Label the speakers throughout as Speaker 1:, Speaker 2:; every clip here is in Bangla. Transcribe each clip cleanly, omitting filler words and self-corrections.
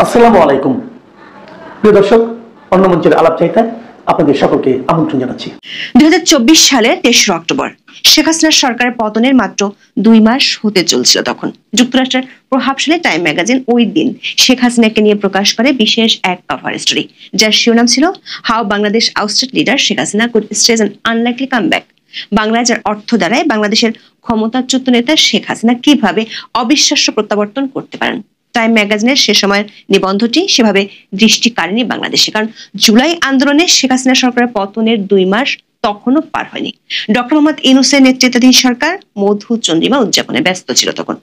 Speaker 1: আসসালামু আলাইকুম প্রিয় দর্শক, অন্য মঞ্চের আলাপ চাইতে আপনাদের সকলকে আমন্ত্রণ জানাচ্ছি।
Speaker 2: 2024 সালের 23 অক্টোবর শেখ হাসিনার সরকারের পতনের মাত্র 2 মাস হতে চলছিল। তখন যুক্তরাষ্ট্রের প্রভাবশালী টাইম ম্যাগাজিন ওই দিন শেখ হাসিনাকে নিয়ে প্রকাশ করে বিশেষ এক কভার স্টোরি, যার শিরোনাম ছিল how Bangladesh ousted leader Sheikh Hasina could stage an unlikely comeback. বাংলায় যার অর্থ দাঁড়ায় বাংলাদেশের ক্ষমতাচ্যুত নেতা শেখ হাসিনা কিভাবে অবিশ্বাস্য প্রত্যাবর্তন করতে পারেন। টাইম ম্যাগাজিনের সে সময়ের নিবন্ধটি সেভাবে দৃষ্টি কাড়েনি বাংলাদেশে, কারণ জুলাই আন্দোলনে শেখ হাসিনা সরকারের পতনের 2 মাস তখনও পার হয়নি। ডক্টর মোহাম্মদ ইউনূসের নেতৃত্বাধীন সরকার মধু চন্দ্রিমা উদযাপনে ব্যস্ত ছিল। তখন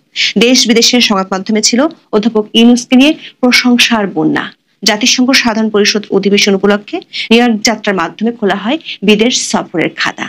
Speaker 2: দেশ বিদেশের সংবাদ মাধ্যমে ছিল অধ্যাপক ইউনূসকে নিয়ে প্রশংসার বন্যা। জাতিসংঘ সাধারণ পরিষদ অধিবেশন উপলক্ষে নিউ ইয়র্ক যাত্রার মাধ্যমে খোলা হয় বিদেশ সফরের খাতা।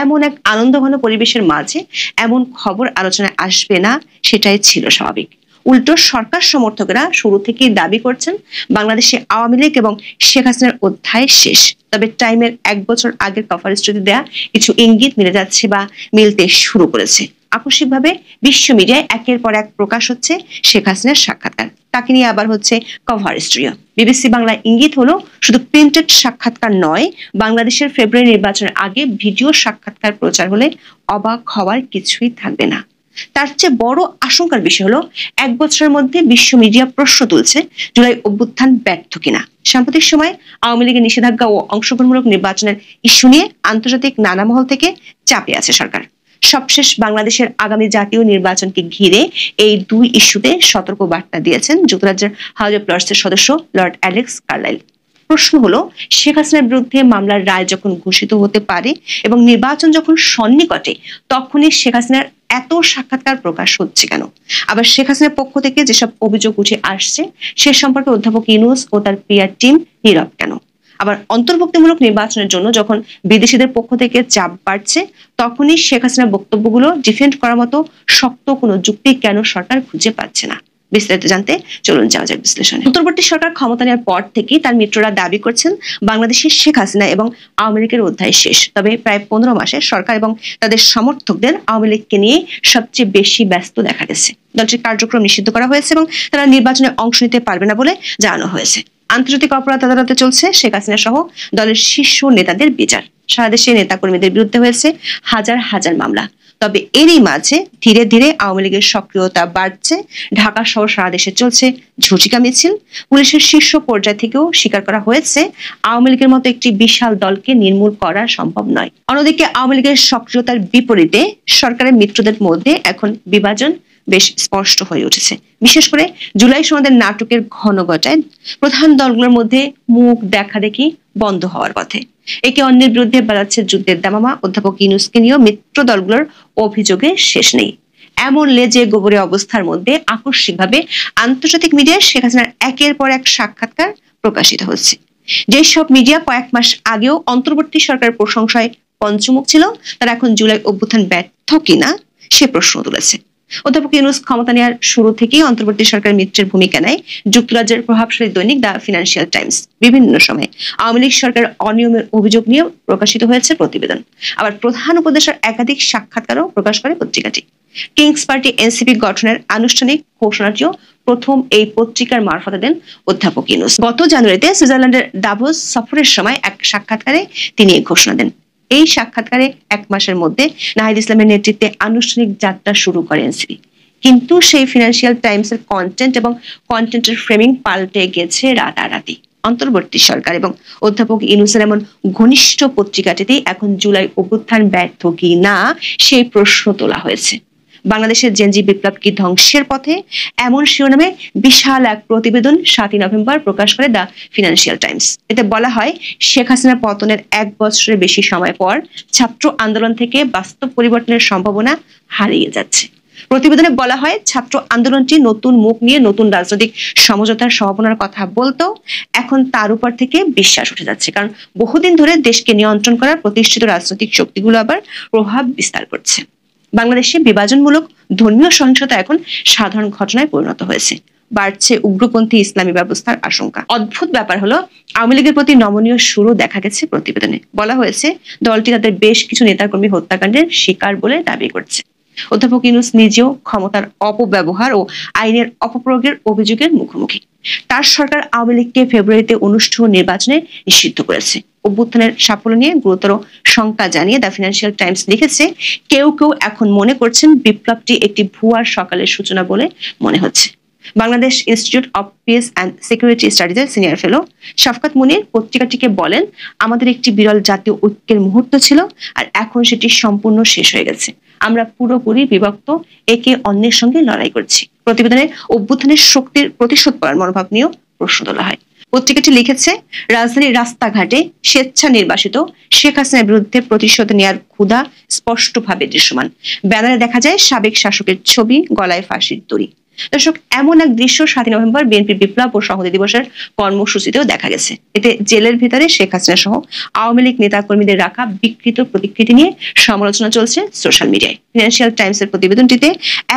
Speaker 2: এমন এক আনন্দঘন পরিবেশের মাঝে এমন খবর আলোচনায় আসবে না, সেটাই ছিল স্বাভাবিক। উল্টো সরকার সমর্থকেরা শুরু থেকেই দাবি করছেন বাংলাদেশে আওয়ামী লীগ এবং শেখ হাসিনার অধ্যায় শেষ। তবে টাইমের 1 বছর আগের কভার স্টোরি দেয়া কিছু ইঙ্গিত মিলে যাচ্ছে বা মিলতে শুরু করেছে। আকস্মিকভাবে বিশ্ব মিডিয়ায় একের পর এক প্রকাশ হচ্ছে শেখ হাসিনার সাক্ষাৎকার, তাকে নিয়ে আবার হচ্ছে কভার স্টোরিও। বিবিসি বাংলা ইঙ্গিত হলো শুধু প্রিন্টেড সাক্ষাৎকার নয়, বাংলাদেশের ফেব্রুয়ারি নির্বাচনের আগে ভিডিও সাক্ষাৎকার প্রচার হলে অবাক হওয়ার কিছুই থাকবে না। তার চেয়ে বড় আশঙ্কার বিষয় হলো 1 বছরের মধ্যে বিশ্ব মিডিয়া প্রশ্ন তুলছে জুলাই অভ্যুত্থান ব্যর্থ কিনা। সাম্প্রতিক সময় আওয়ামী লীগের নিষেধাজ্ঞা ও অংশগ্রহণমূলক নির্বাচনের ইস্যু নিয়ে আন্তর্জাতিক নানা মহল থেকে চাপে আছে সরকার। সবশেষ বাংলাদেশের আগামী জাতীয় নির্বাচনকে ঘিরে এই 2 ইস্যুতে সতর্ক বার্তা দিয়েছেন যুক্তরাজ্যের হাউস অব লর্ডসের সদস্য লর্ড অ্যালেক্স কার্লাইল। প্রশ্ন হলো, শেখ হাসিনার বিরুদ্ধে মামলার রায় যখন ঘোষিত হতে পারে এবং নির্বাচন যখন সন্নিকটে, তখনই শেখ হাসিনার এত সাক্ষাৎকার প্রকাশ হচ্ছে কেন? আবার শেখ হাসিনার পক্ষ থেকে যেসব অভিযোগ উঠে আসছে সে সম্পর্কে অধ্যাপক ইউনূস ও তার পিআর টিম নীরব কেন? আবার অন্তর্ভুক্তিমূলক নির্বাচনের জন্য যখন বিদেশিদের পক্ষ থেকে চাপ বাড়ছে, তখনই শেখ হাসিনার বক্তব্যগুলো ডিফেন্ড করার মতো শক্ত কোনো যুক্তি কেন সরকার খুঁজে পাচ্ছে না? বিস্তারিত জানতে চলুন যাওয়া যাক বিশ্লেষণে। অন্তর্বর্তী সরকার ক্ষমতা নেওয়ার পর থেকেই তার মিত্ররা দাবি করছেন বাংলাদেশের শেখ হাসিনা এবং আওয়ামী লীগের অধ্যায় শেষ। তবে প্রায় 15 মাসে সরকার এবং তাদের সমর্থকদের আওয়ামী লীগকে নিয়ে সবচেয়ে বেশি ব্যস্ত দেখা গেছে। দলটির কার্যক্রম নিষিদ্ধ করা হয়েছে এবং তারা নির্বাচনে অংশ নিতে পারবে না বলে জানানো হয়েছে। আন্তর্জাতিক অপরাধ আদালতে চলছে শেখ হাসিনা সহ দলের শীর্ষ নেতাদের বিচার। সারা দেশে নেতাকর্মীদের বিরুদ্ধে হয়েছে হাজার হাজার মামলা। তবে এরই মাঝে ধীরে ধীরে আওয়ামী লীগের সক্রিয়তা বাড়ছে। ঢাকা সহ সারা দেশে চলছে ঝটিকা মিছিল। পুলিশের শীর্ষ পর্যায় থেকেও স্বীকার করা হয়েছে আওয়ামী লীগের মতো একটি বিশাল দলকে নির্মূল করা সম্ভব নয়। অন্যদিকে আওয়ামী লীগের সক্রিয়তার বিপরীতে সরকারের মিত্রদের মধ্যে এখন বিভাজন বেশ স্পষ্ট হয়ে উঠেছে। বিশেষ করে জুলাই সনদের নাটকের ঘনঘটায় প্রধান দলগুলোর মধ্যে মুখ দেখা দেখি বন্ধ হওয়ার পথে। একে অন্যের বিরুদ্ধে বাজাচ্ছে যুদ্ধের দামামা। অধ্যাপক ইউনূসকে নিয়েও মিত্র দলগুলোর অভিযোগে শেষ নেই। এমন লেজে গোবরে অবস্থার মধ্যে আকস্মিকভাবে আন্তর্জাতিক মিডিয়ায় শেখ হাসিনার একের পর এক সাক্ষাৎকার প্রকাশিত হচ্ছে। যেসব মিডিয়া কয়েক মাস আগেও অন্তর্বর্তী সরকারের প্রশংসায় পঞ্চমুখ ছিল, তারা এখন জুলাই অভ্যুত্থান ব্যর্থ কিনা সে প্রশ্ন তুলেছে। অধ্যাপক ইউনূস ক্ষমতা নেওয়ার শুরু থেকেই অন্তর্বর্তী সরকারের মিত্রের ভূমিকা নেয় যুক্তরাজ্যের প্রভাবশালী দৈনিক দ্য ফিনান্সিয়াল টাইমস। বিভিন্ন সময়ে আওয়ামী লীগ সরকারের অনিয়মের অভিযোগ নিয়ে প্রকাশিত হয়েছে প্রতিবেদন। আবার প্রধান উপদেষ্টার একাধিক সাক্ষাৎকারও প্রকাশ করে পত্রিকাটি। কিংস পার্টি এনসিপি গঠনের আনুষ্ঠানিক ঘোষণাটিও প্রথম এই পত্রিকার মারফতে দেন অধ্যাপক ইউনূস। গত জানুয়ারিতে সুইজারল্যান্ডের দাভোস সফরের সময় এক সাক্ষাৎকারে তিনি এই ঘোষণা দেন। এই সাক্ষাৎকারে 1 মাসের মধ্যে নাহিদ ইসলামের নেতৃত্বে আনুষ্ঠানিক যাত্রা শুরু করে এনসিপি। কিন্তু সেই ফিনান্সিয়াল টাইমসের কন্টেন্ট এবং কন্টেন্টের ফ্রেমিং পাল্টে গেছে রাতারাতি। অন্তর্বর্তী সরকার এবং অধ্যাপক ইউনূসের এমন ঘনিষ্ঠ পত্রিকাটিতেই এখন জুলাই অভ্যুত্থান ব্যর্থ কি না সেই প্রশ্ন তোলা হয়েছে। বাংলাদেশের জেনজি বিপ্লব কি ধ্বংসের পথে, এমন শিরোনামে বিশাল এক প্রতিবেদন 7 নভেম্বর প্রকাশ করে দ্য ফিনান্সিয়াল টাইমস। এতে বলা হয়, শেখ হাসিনার পতনের 1 বছরের বেশি সময় পর ছাত্র আন্দোলন থেকে বাস্তব পরিবর্তনের সম্ভাবনা হারিয়ে যাচ্ছে। প্রতিবেদনে বলা হয়, ছাত্র আন্দোলনটি নতুন মুখ নিয়ে নতুন রাজনৈতিক সমঝোতার সম্ভাবনার কথা বলতো এখন তার উপর থেকে বিশ্বাস উঠে যাচ্ছে, কারণ বহুদিন ধরে দেশকে নিয়ন্ত্রণ করার প্রতিষ্ঠিত রাজনৈতিক শক্তিগুলো আবার প্রভাব বিস্তার করছে। বাংলাদেশে বিভাজনমূলক ধর্মীয় সহিংসতা এখন সাধারণ ঘটনায় পরিণত হয়েছে। বাড়ছে উগ্রপন্থী ইসলামী ব্যবস্থার আশঙ্কা। অদ্ভুত ব্যাপার হলো, আওয়ামী লীগের প্রতি নমনীয় সুরও দেখা গেছে প্রতিবেদনে। বলা হয়েছে, দলটি তাদের বেশ কিছু নেতাকর্মী হত্যাকাণ্ডের শিকার বলে দাবি করছে। অধ্যাপক ইউনূস নিজেও ক্ষমতার অপব্যবহার ও আইনের অপপ্রয়োগের অভিযোগের মুখোমুখি। তার সরকার আওয়ামী লীগকে ফেব্রুয়ারিতে অনুষ্ঠেয় নির্বাচনে নিষিদ্ধ করেছে। অভ্যুত্থানের সাফল্য নিয়ে গুরুতর শঙ্কা জানিয়ে দ্য ফিনান্সিয়াল টাইমস লিখেছে, কেউ কেউ এখন মনে করছেন বিপ্লবটি একটি ভুয়ার সকালের সূচনা বলে মনে হচ্ছে। Bangladesh institute of peace and security স্টাডিজের সিনিয়র ফেলো শাফকাত মুনির পত্রিকাটিকে বলেন, আমাদের একটি বিরল জাতীয় ঐক্যের মুহূর্ত ছিল, আর এখন সেটি সম্পূর্ণ শেষ হয়ে গেছে। আমরা পুরোপুরি বিভক্ত, একে অন্যের সঙ্গে লড়াই করছি। প্রতিবেদনে অভ্যুত্থানের শক্তির প্রতিশোধ করার মনোভাব নিয়েও প্রশ্ন তোলা হয়। পত্রিকাটি লিখেছে, রাজধানীর রাস্তাঘাটে স্বেচ্ছা নির্বাসিত শেখ হাসিনার বিরুদ্ধে প্রতিশোধ নেওয়ার ক্ষুধা স্পষ্টভাবে দৃশ্যমান। ব্যানারে দেখা যায় সাবেক শাসকের ছবি, গলায় ফাঁসির দড়ি। দর্শক, এমন এক দৃশ্য 7 নভেম্বর বিএনপির বিপ্লব ও সংহতি দিবসের কর্মসূচিতেও দেখা গেছে। এতে জেলের ভিতরে শেখ হাসিনা সহ আওয়ামী লীগ নেতাকর্মীদের রাখা বিকৃত প্রতিকৃতি নিয়ে সমালোচনা চলছে সোশ্যাল মিডিয়ায়। ফিনান্সিয়াল টাইমসের প্রতিবেদনটিতে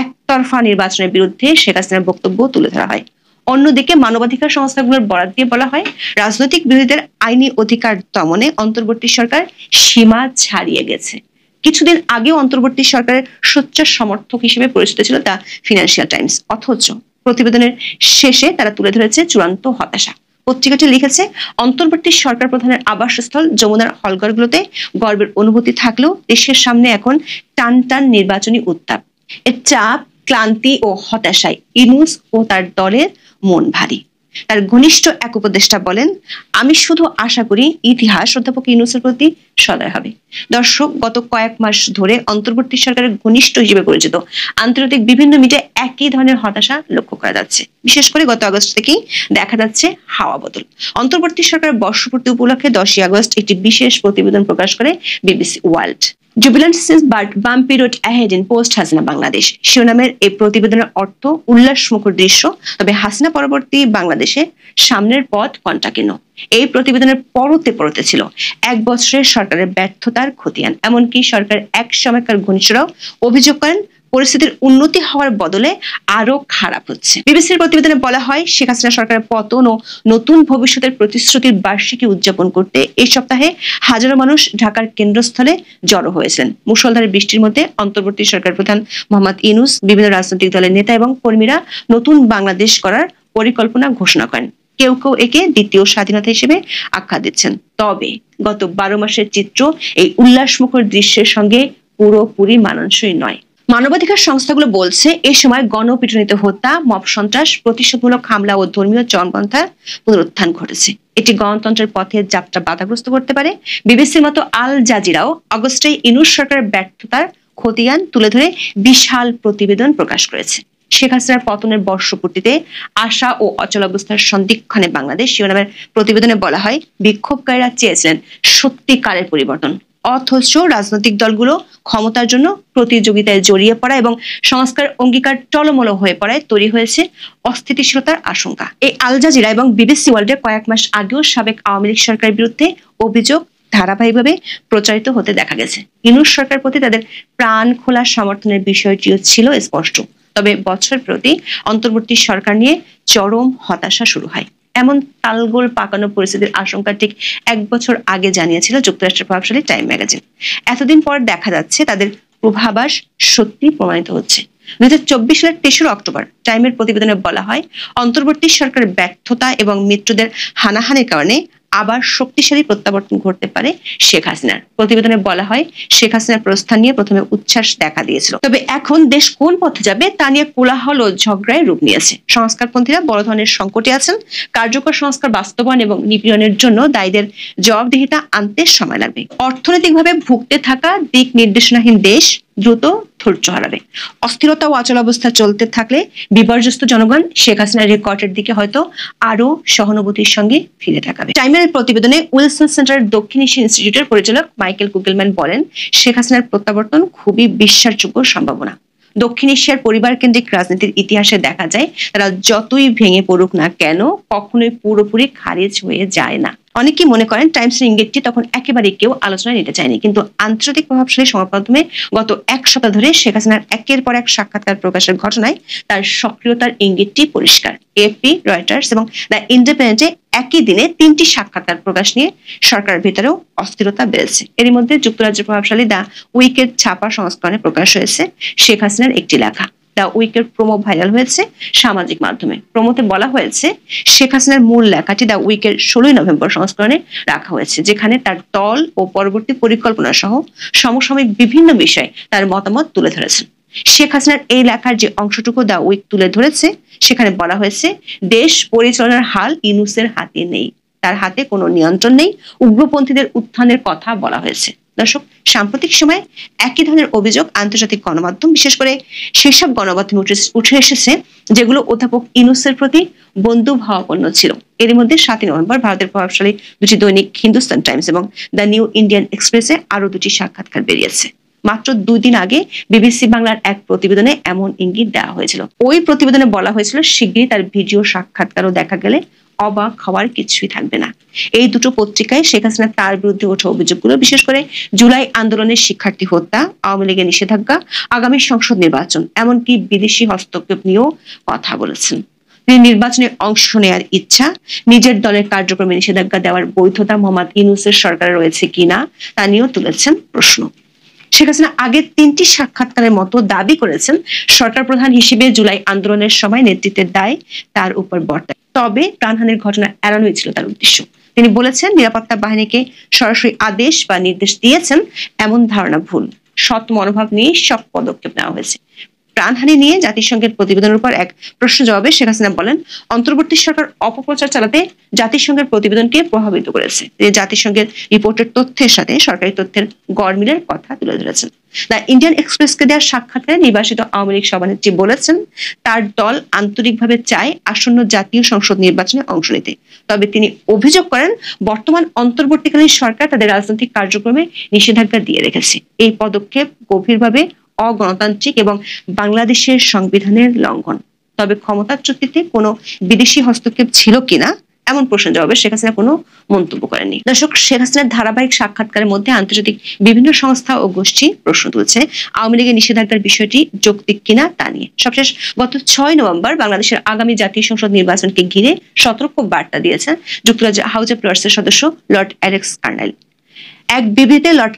Speaker 2: একতরফা নির্বাচনের বিরুদ্ধে শেখ হাসিনার বক্তব্য তুলে ধরা হয়। অন্যদিকে মানবাধিকার সংস্থাগুলোর বরাত দিয়ে বলা হয়, রাজনৈতিক বিরোধীদের আইনি অধিকার দমনে অন্তর্বর্তী সরকার সীমা ছাড়িয়ে গেছে। কিছুদিন আগেও অন্তর্বর্তী সরকারের সোচ্চার সমর্থক হিসেবে পরিচিত ছিল দ্য ফিনান্সিয়াল টাইমস, অথচ প্রতিবেদনের শেষে তারা তুলে ধরেছে চূড়ান্ত হতাশা। পত্রিকাটি লিখেছে, অন্তর্বর্তী সরকার প্রধানের আবাসস্থল যমুনার হলঘরগুলোতে গর্বের অনুভূতি থাকলেও দেশের সামনে এখন টান টান নির্বাচনী উত্তাপ। এর চাপ, ক্লান্তি ও হতাশায় ইউনূস ও তার দলের মন ভারী। তার ঘনিষ্ঠ এক উপদেষ্টা বলেন, আমি শুধু আশা করি ইতিহাস অধ্যাপক ইউনূসের প্রতি সদয় হবে। দর্শক, গত কয়েক মাস ধরে অন্তর্বর্তী সরকারের ঘনিষ্ঠ হিসেবে পরিচিত আন্তর্জাতিক বিভিন্ন মিডিয়ায় একই ধরনের হতাশা লক্ষ্য করা যাচ্ছে। বিশেষ করে গত আগস্ট থেকেই দেখা যাচ্ছে হাওয়া বদল। অন্তর্বর্তী সরকারের বর্ষপূর্তি উপলক্ষে 10ই আগস্ট একটি বিশেষ প্রতিবেদন প্রকাশ করে BBC world. Jubilant since but bumpy road ahead in post Hasina Bangladesh শিরোনামের এই প্রতিবেদনের অর্থ উল্লাসমুখর দৃশ্য, তবে হাসিনা পরবর্তী বাংলাদেশে সামনের পথ কণ্টাকীর্ণ। এই প্রতিবেদনের পরতে পরতে ছিল 1 বছরের সরকারের ব্যর্থতার খতিয়ান। এমনকি সরকার এক সময়কার ঘনিষ্ঠরাও অভিযোগ করেন, পরিস্থিতির উন্নতি হওয়ার বদলে আরো খারাপ হচ্ছে। বিবিসির প্রতিবেদনে বলা হয়, শেখ হাসিনা সরকারের পতন ও নতুন ভবিষ্যতের প্রতিশ্রুতির বার্ষিকী উদযাপন করতে এই সপ্তাহে হাজারো মানুষ ঢাকার কেন্দ্রস্থলে জড়ো হয়েছিলেন। মুষলধারে বৃষ্টির মধ্যে অন্তর্বর্তী সরকার প্রধান মোহাম্মদ ইউনূস, বিভিন্ন রাজনৈতিক দলের নেতা এবং কর্মীরা নতুন বাংলাদেশ করার পরিকল্পনা ঘোষণা করেন। কেউ কেউ একে দ্বিতীয় স্বাধীনতা হিসেবে আখ্যা দিচ্ছেন। তবে গত 12 মাসের চিত্র এই উল্লাসমুখর দৃশ্যের সঙ্গে পুরোপুরি মানানসই নয়। মানবাধিকার সংস্থাগুলো বলছে, এ সময় গণপিটুনিতে হত্যা, মব সন্ত্রাস, প্রতিশোধমূলক হামলা ও ধর্মীয় চরমপন্থার পুনরুত্থান ঘটেছে। এটি গণতন্ত্রের পথে যাত্রা বাধাগ্রস্ত করতে পারে। বিবিসির মতো আল জাজিরাও আগস্টে ইউনূস সরকারের ব্যর্থতার খতিয়ান তুলে ধরে বিশাল প্রতিবেদন প্রকাশ করেছে। শেখ হাসিনার পতনের বর্ষপূর্তিতে আশা ও অচলাবস্থার সন্ধিক্ষণে বাংলাদেশ শিরোনামের প্রতিবেদনে বলা হয়, বিক্ষোভকারীরা চেয়েছিলেন সত্যিকারের পরিবর্তন, অথচ রাজনৈতিক দলগুলো ক্ষমতার জন্য প্রতিযোগিতায় জড়িয়ে পড়া এবং সংস্কার অঙ্গীকার টলমল হয়ে পড়ায় তৈরি হয়েছে অস্থিতিশীলতার আশঙ্কা। এই আল জাজিরা এবং বিবিসি ওয়ার্ল্ডে কয়েক মাস আগেও সাবেক আওয়ামী লীগ সরকারের বিরুদ্ধে অভিযোগ ধারাবাহিকভাবে প্রচারিত হতে দেখা গেছে। ইউনূস সরকার প্রতি তাদের প্রাণ খোলা সমর্থনের বিষয়টিও ছিল স্পষ্ট। তবে বছর প্রতি অন্তর্বর্তী সরকার নিয়ে চরম হতাশা শুরু হয়। এমন তালগোল পাকানো পরিস্থিতির আশঙ্কা ঠিক 1 বছর আগে জানিয়েছিল যুক্তরাষ্ট্রের প্রভাবশালী টাইম ম্যাগাজিন। এতদিন পর দেখা যাচ্ছে তাদের পূর্বাভাস সত্যি প্রমাণিত হচ্ছে। 2024 সালের 23 অক্টোবর টাইমের প্রতিবেদনে বলা হয়, অন্তর্বর্তী সরকারের ব্যর্থতা এবং মিত্রদের হানাহানির কারণে আবার শক্তিশালী প্রত্যাবর্তন ঘটতে পারে শেখ হাসিনার। প্রতিবেদনে বলা হয়, শেখ হাসিনার প্রস্থান নিয়ে প্রথমে উচ্ছ্বাস দেখা দিয়েছিল, তবে এখন দেশ কোন পথে যাবে তা নিয়ে কোলাহল ও ঝগড়ায় রূপ নিয়েছে। সংস্কারপন্থীরা বড় ধরনের সংকটে আছেন। কার্যকর সংস্কার বাস্তবায়ন এবং নিপীড়নের জন্য দায়ীদের জবাবদিহিতা আনতে সময় লাগবে। অর্থনৈতিকভাবে ভুগতে থাকা দিক নির্দেশনাহীন দেশ দ্রুত ধৈর্য হারাবে। অস্থিরতা ও অচলাবস্থা চলতে থাকলে বিপর্যস্ত জনগণ শেখ হাসিনার রেকর্ডের দিকে হয়তো আরো সহানুভূতির সঙ্গে ফিরে তাকাবে। টাইমের প্রতিবেদনে উইলসন সেন্টার দক্ষিণ এশিয়া ইনস্টিটিউটের পরিচালক মাইকেল কুগেলম্যান বলেন, শেখ হাসিনার প্রত্যাবর্তন খুবই বিশ্বাসযোগ্য সম্ভাবনা। দক্ষিণ এশিয়ার পরিবার কেন্দ্রিক রাজনীতির ইতিহাসে দেখা যায়, তারা যতই ভেঙে পড়ুক না কেন কখনোই পুরোপুরি খারিজ হয়ে যায় না। অনেকেই মনে করেন টাইমসের ইঙ্গিতটি তখন একেবারে কেউ আলোচনায় নিতে চায়নি, কিন্তু আন্তর্জাতিক প্রভাবশালী সংবাদ মাধ্যমে গত এক সপ্তাহ ধরে শেখ হাসিনার একের পর এক সাক্ষাৎকার প্রকাশের ঘটনায় তার সক্রিয়তার ইঙ্গিতটি পরিষ্কার। এএফপি, রয়টার্স এবং দ্য ইন্ডিপেন্ডেন্টে একই দিনে 3টি সাক্ষাৎকার প্রকাশ নিয়ে সরকারের ভেতরেও অস্থিরতা বেড়েছে। এরই মধ্যে যুক্তরাজ্যের প্রভাবশালী দ্য উইকের ছাপা সংস্করণে প্রকাশ হয়েছে শেখ হাসিনার একটি লেখা। দ্য উইকের প্রোমো ভাইরাল হয়েছে সামাজিক মাধ্যমে। প্রোমোতে বলা হয়েছে শেখ হাসিনার মূল লেখাটি দ্য উইকের 16 নভেম্বর সংস্করণে রাখা হয়েছে, যেখানে তার দল ও পরবর্তী পরিকল্পনা সহ সমসাময়িক বিভিন্ন বিষয়ে তার মতামত তুলে ধরেছেন। শেখ হাসিনার এই লেখার যে অংশটুকু দ্য উইক তুলে ধরেছে সেখানে বলা হয়েছে, দেশ পরিচালনার হাল ইউনূসের হাতে নেই, তার হাতে কোনো নিয়ন্ত্রণ নেই, উগ্রপন্থীদের উত্থানের কথা বলা হয়েছে। দর্শক, সাম্প্রতিক সময়ে একই ধরনের অভিযোগ আন্তর্জাতিক গণমাধ্যম, বিশেষ করে সেসব গণমাধ্যমে উঠে এসেছে যেগুলো অধ্যাপক ইউনূসের প্রতি বন্ধু ভাবাপন্ন ছিল। এর মধ্যে 7 নভেম্বর ভারতের প্রভাবশালী দুটি দৈনিক হিন্দুস্তান টাইমস এবং দ্য নিউ ইন্ডিয়ান এক্সপ্রেসে আরো 2টি সাক্ষাৎকার বেরিয়েছে। মাত্র 2 দিন আগে বিবিসি বাংলার এক প্রতিবেদনে এমন ইঙ্গিত দেওয়া হয়েছিল। ওই প্রতিবেদনে বলা হয়েছিল, শিগগিরই তার ভিডিও সাক্ষাৎকারও দেখা গেলে অবাক হওয়ার কিছুই থাকবে না। এই দুটো পত্রিকায় শেখ হাসিনা তার বিরুদ্ধে ওঠা অভিযোগগুলো, বিশেষ করে জুলাই আন্দোলনের শিক্ষার্থী হত্যা, আওয়ামী লীগের নিষেধাজ্ঞা, আগামী সংসদ নির্বাচন, এমনকি বিদেশি হস্তক্ষেপ নিয়েও কথা বলেছেন। তিনি নির্বাচনে অংশ নেওয়ার ইচ্ছা, নিজের দলের কার্যক্রমে নিষেধাজ্ঞা দেওয়ার বৈধতা মোহাম্মদ ইউনূসের সরকারে রয়েছে কিনা তা নিয়েও তুলেছেন প্রশ্ন। শেখ হাসিনা আগের 3টি সাক্ষাৎকারের মতো দাবি করেছেন সরকার প্রধান হিসেবে জুলাই আন্দোলনের সময় নেতৃত্বের দায় তার উপর বর্তায়, তবে প্রাণহানির ঘটনা এড়ানোই ছিল তার উদ্দেশ্য। তিনি বলেছেন, নিরাপত্তা বাহিনীকে সরাসরি আদেশ বা নির্দেশ দিয়েছেন এমন ধারণা ভুল। সৎ মনোভাব নিয়ে সব পদক্ষেপ নেওয়া হয়েছে। প্রাণহানি নিয়ে জাতিসংঘের প্রতিবেদনের উপর এক প্রশ্ন জবাবে শেখ হাসিনা বলেন, অন্তর্বর্তী সরকার অপপ্রচার চালাতে জাতিসংঘের প্রতিবেদনকে প্রভাবিত করেছে। তিনি জাতিসংঘের রিপোর্টের তথ্যের সাথে সরকারি তথ্যের গড়মিলের কথা তুলে ধরেছেন। দ্য ইন্ডিয়ান এক্সপ্রেসকে দেওয়া সাক্ষাৎকারে নির্বাচিত আওয়ামী লীগ সভানেত্রী বলেছেন, তার দল আন্তরিকভাবে চায় আসন্ন জাতীয় সংসদ নির্বাচনে অংশ নিতে। তবে তিনি অভিযোগ করেন, বর্তমান অন্তর্বর্তীকালীন সরকার তাদের রাজনৈতিক কার্যক্রমে নিষেধাজ্ঞা দিয়ে রেখেছে। এই পদক্ষেপ গভীরভাবে অগণতান্ত্রিক এবং বাংলাদেশের সংবিধানের লঙ্ঘন। তবে ক্ষমতাচ্যুতিতে কোনো বিদেশি হস্তক্ষেপ ছিল কিনা এমন প্রশ্ন জবাবে শেখ হাসিনা কোনো মন্তব্য করেননি। দর্শক, শেখ হাসিনার ধারাবাহিক সাক্ষাৎকারের মধ্যে আন্তর্জাতিক বিভিন্ন সংস্থা ও গোষ্ঠী প্রশ্ন তুলছে আওয়ামী লীগের নিষেধাজ্ঞার বিষয়টি যৌক্তিক কিনা তা নিয়ে। সবশেষ গত 6 নভেম্বর বাংলাদেশের আগামী জাতীয় সংসদ নির্বাচনকে ঘিরে সতর্ক বার্তা দিয়েছেন যুক্তরাজ্য হাউস অব লর্ডসের সদস্য লর্ড অ্যালেক্স কার্নাইল। এক বিবৃতিতে লর্ড